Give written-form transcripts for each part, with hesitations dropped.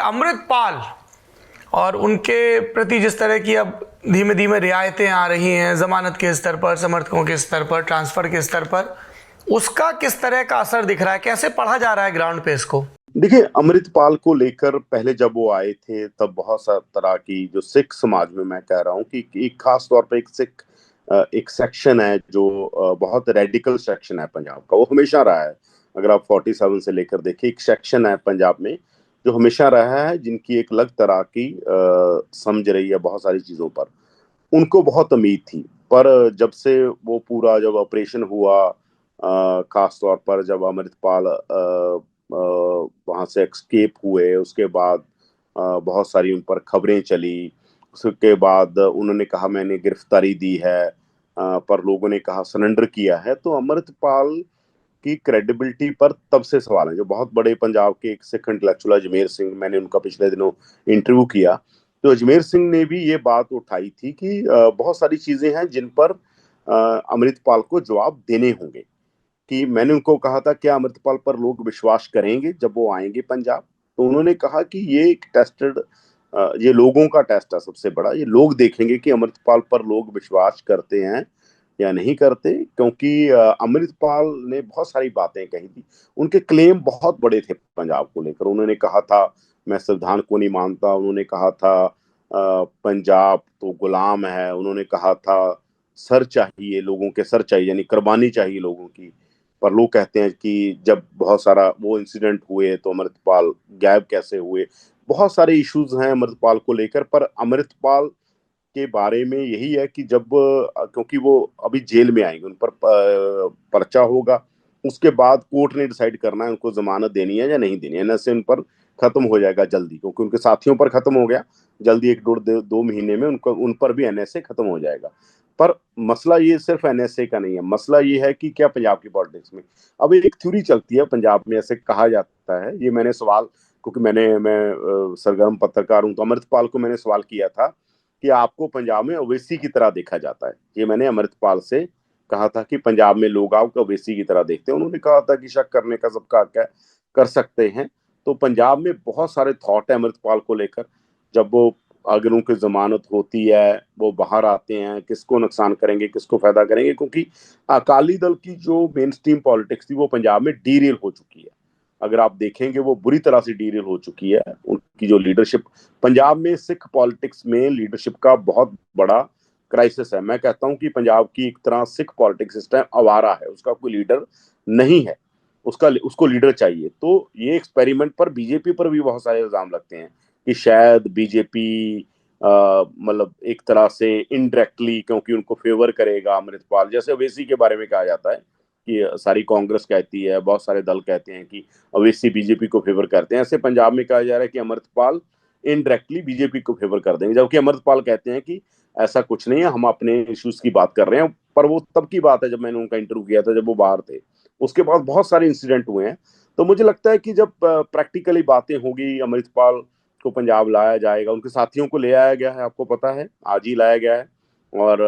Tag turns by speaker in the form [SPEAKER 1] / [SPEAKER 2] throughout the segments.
[SPEAKER 1] अमृतपाल और उनके प्रति जिस तरह की अब धीमे धीमे रियायतें आ रही हैं जमानत के स्तर पर, समर्थकों के स्तर पर, ट्रांसफर के स्तर पर, उसका किस तरह का असर दिख रहा है? कैसे पढ़ा जा रहा है ग्राउंड पे इसको?
[SPEAKER 2] देखिए, अमृतपाल को लेकर पहले जब वो आए थे तब बहुत सा तरह की जो सिख समाज में, मैं कह रहा हूँ कि एक खास तौर पे एक सिख एक सेक्शन है जो बहुत रेडिकल सेक्शन है पंजाब का, वो हमेशा रहा है। अगर आप 47 से लेकर देखिए, एक सेक्शन है पंजाब में जो हमेशा रहा है, जिनकी एक अलग तरह की समझ रही है बहुत सारी चीजों पर। उनको बहुत उम्मीद थी, पर जब से वो पूरा जब ऑपरेशन हुआ, खास तौर पर जब अमृतपाल वहां से एस्केप हुए, उसके बाद बहुत सारी उन पर खबरें चली। उसके बाद उन्होंने कहा मैंने गिरफ्तारी दी है, पर लोगों ने कहा सरेंडर किया है। तो अमृतपाल की क्रेडिबिलिटी पर तब से सवाल है। जो बहुत बड़े पंजाब के एक सिख इंटेलेक्चुअल अजमेर सिंह, मैंने उनका पिछले दिनों इंटरव्यू किया, तो अजमेर सिंह ने भी ये बात उठाई थी कि बहुत सारी चीजें हैं जिन पर अमृतपाल को जवाब देने होंगे। कि मैंने उनको कहा था क्या अमृतपाल पर लोग विश्वास करेंगे जब वो आएंगे पंजाब? तो उन्होंने कहा कि ये एक टेस्टेड, ये लोगों का टेस्ट है सबसे बड़ा। ये लोग देखेंगे कि अमृतपाल पर लोग विश्वास करते हैं या नहीं करते, क्योंकि अमृतपाल ने बहुत सारी बातें कही थी। उनके क्लेम बहुत बड़े थे पंजाब को लेकर। उन्होंने कहा था मैं संविधान को नहीं मानता, उन्होंने कहा था पंजाब तो गुलाम है, उन्होंने कहा था सर चाहिए, लोगों के सर चाहिए, यानी कुर्बानी चाहिए लोगों की। पर लोग कहते हैं कि जब बहुत सारा वो इंसिडेंट हुए तो अमृतपाल गायब कैसे हुए। बहुत सारे इश्यूज हैं अमृतपाल को लेकर, पर अमृतपाल के बारे में यही है कि जब क्योंकि वो अभी जेल में आएंगे, उन पर पर्चा होगा, उसके बाद कोर्ट ने डिसाइड करना है उनको जमानत देनी है या नहीं देनी है। एनएसए उन पर खत्म हो जाएगा जल्दी, क्योंकि उनके साथियों पर खत्म हो गया जल्दी, एक दो महीने में उनको उन पर भी एनएसए खत्म हो जाएगा। पर मसला ये सिर्फ एनएसए का नहीं है, मसला ये है कि क्या पंजाब की पॉलिटिक्स में अब एक थ्योरी चलती है पंजाब में, ऐसे कहा जाता है, ये मैंने सवाल, क्योंकि मैं सरगर्म पत्रकार हूं, तो अमृतपाल को मैंने सवाल किया था कि आपको पंजाब में ओवैसी की तरह देखा जाता है। ये मैंने अमृतपाल से कहा था कि पंजाब में लोग आपको ओवैसी की तरह देखते हैं। उन्होंने कहा था कि शक करने का सबका हक है, कर सकते हैं। तो पंजाब में बहुत सारे थॉट है अमृतपाल को लेकर। जब वो अगर उनकी जमानत होती है, वो बाहर आते हैं, किसको नुकसान करेंगे, किसको फायदा करेंगे, क्योंकि अकाली दल की जो मेन स्ट्रीम पॉलिटिक्स थी वो पंजाब में डीरेल हो चुकी है। अगर आप देखेंगे वो बुरी तरह से डीरेल हो चुकी है। उनकी जो लीडरशिप पंजाब में, सिख पॉलिटिक्स में लीडरशिप का बहुत बड़ा क्राइसिस है। मैं कहता हूं कि पंजाब की एक तरह सिख पॉलिटिक्स इस टाइम आवारा है, उसका कोई लीडर नहीं है, उसको लीडर चाहिए। तो ये एक्सपेरिमेंट पर बीजेपी पर भी बहुत सारे इल्जाम लगते हैं कि शायद बीजेपी मतलब एक तरह से इनडायरेक्टली, क्योंकि उनको फेवर करेगा अमृतपाल, जैसे ओवैसी के बारे में कहा जाता है कि सारी कांग्रेस कहती है, बहुत सारे दल कहते हैं कि ओवैसी बीजेपी को फेवर करते हैं, ऐसे पंजाब में कहा जा रहा है कि अमृतपाल इनडायरेक्टली बीजेपी को फेवर कर देंगे, जबकि अमृतपाल कहते हैं कि ऐसा कुछ नहीं है, हम अपने इश्यूज की बात कर रहे हैं। पर वो तब की बात है जब मैंने उनका इंटरव्यू किया था, जब वो बाहर थे। उसके बाद बहुत सारे इंसिडेंट हुए हैं। तो मुझे लगता है कि जब प्रैक्टिकली बातें होगी, अमृतपाल को पंजाब लाया जाएगा, उनके साथियों को ले आया गया है, आपको पता है, आज ही लाया गया है। और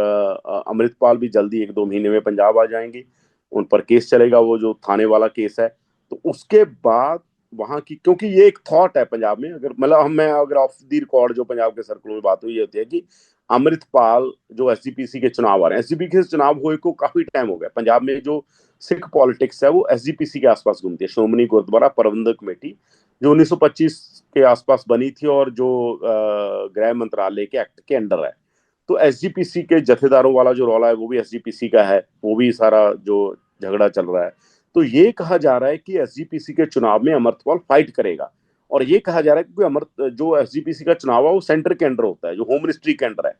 [SPEAKER 2] अमृतपाल भी जल्दी 1-2 महीने में पंजाब आ जाएंगे। उन पर केस चलेगा, वो जो थाने वाला केस है। तो उसके बाद वहां की, क्योंकि ये एक थॉट है पंजाब में, अगर मतलब हम मैं अगर ऑफ दी रिकॉर्ड जो पंजाब के सर्कलों में बात हुई होती है कि अमृतपाल जो एसजीपीसी के चुनाव आ रहे हैं, एसजीपीसी के चुनाव हुए को काफी टाइम हो गया। पंजाब में जो सिख पॉलिटिक्स है वो एसजीपीसी के आसपास घूमती है, श्रोमणी गुरुद्वारा प्रबंधक कमेटी, जो 1925 के आसपास बनी थी और जो गृह मंत्रालय के एक्ट के अंडर है। तो एसजीपीसी के जथेदारों वाला जो रौला है वो भी एसजीपीसी का है, वो भी सारा जो झगड़ा चल रहा है। तो ये कहा जा रहा है कि एसजीपीसी के चुनाव में अमृतपाल फाइट करेगा। और ये कहा जा रहा है कि अमृत जो एसजीपीसी का चुनाव है वो सेंटर के अंडर होता है, जो होम मिनिस्ट्री के अंडर है।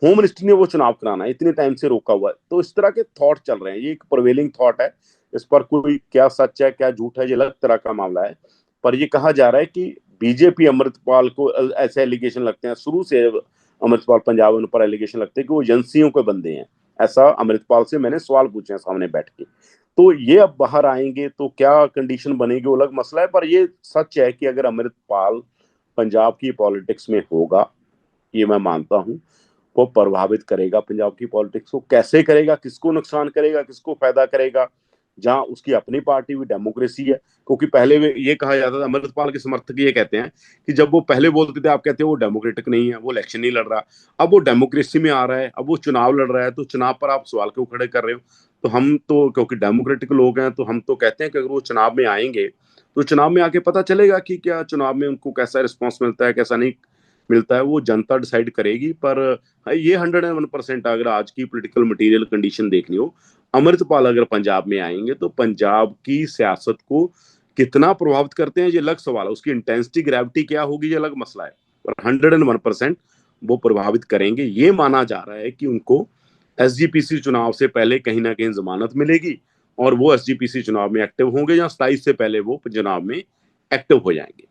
[SPEAKER 2] होम मिनिस्ट्री ने वो चुनाव कराना है, इतने टाइम से रोका हुआ है। तो इस तरह के थॉट चल रहे हैं, ये एक प्रिवेलिंग थॉट है। इस पर कोई क्या सच है क्या झूठ है, ये अलग तरह का मामला है। पर ये कहा जा रहा है कि बीजेपी अमृतपाल को, ऐसे एलिगेशन लगते हैं शुरू से, अमृतपाल पंजाब उन पर एलिगेशन लगते हैं कि वो एजेंसियों के बंदे हैं। ऐसा अमृतपाल से मैंने सवाल पूछे हैं सामने बैठ के। तो ये अब बाहर आएंगे तो क्या कंडीशन बनेगी वो अलग मसला है। पर ये सच है कि अगर अमृतपाल पंजाब की पॉलिटिक्स में होगा, ये मैं मानता हूं, वो प्रभावित करेगा पंजाब की पॉलिटिक्स को। कैसे करेगा, किसको नुकसान करेगा, किसको फायदा करेगा, जहां उसकी अपनी पार्टी भी डेमोक्रेसी है। क्योंकि पहले ये कहा जाता था, अमृतपाल के समर्थक ये कहते हैं कि जब वो पहले बोलते थे, आप कहते हैं वो डेमोक्रेटिक नहीं है, वो इलेक्शन नहीं लड़ रहा, अब वो डेमोक्रेसी में आ रहा है, अब वो चुनाव लड़ रहा है, तो चुनाव पर आप सवाल क्यों खड़े कर रहे हो? तो हम तो क्योंकि डेमोक्रेटिक लोग हैं, तो हम तो कहते हैं कि अगर वो चुनाव में आएंगे तो चुनाव में आके पता चलेगा कि क्या चुनाव में उनको कैसा रिस्पॉन्स मिलता है, कैसा नहीं मिलता है, वो जनता डिसाइड करेगी। पर ये 101% अगर आज की पॉलिटिकल मटेरियल कंडीशन देखनी हो, अमृतपाल अगर पंजाब में आएंगे तो पंजाब की सियासत को कितना प्रभावित करते हैं ये अलग सवाल है, उसकी इंटेंसिटी ग्रेविटी क्या होगी ये अलग मसला है, पर 101% वो प्रभावित करेंगे। ये माना जा रहा है कि उनको एसजीपीसी चुनाव से पहले कहीं ना कहीं जमानत मिलेगी और वो एसजीपीसी चुनाव में एक्टिव होंगे, या 27 से पहले वो चुनाव में एक्टिव हो जाएंगे।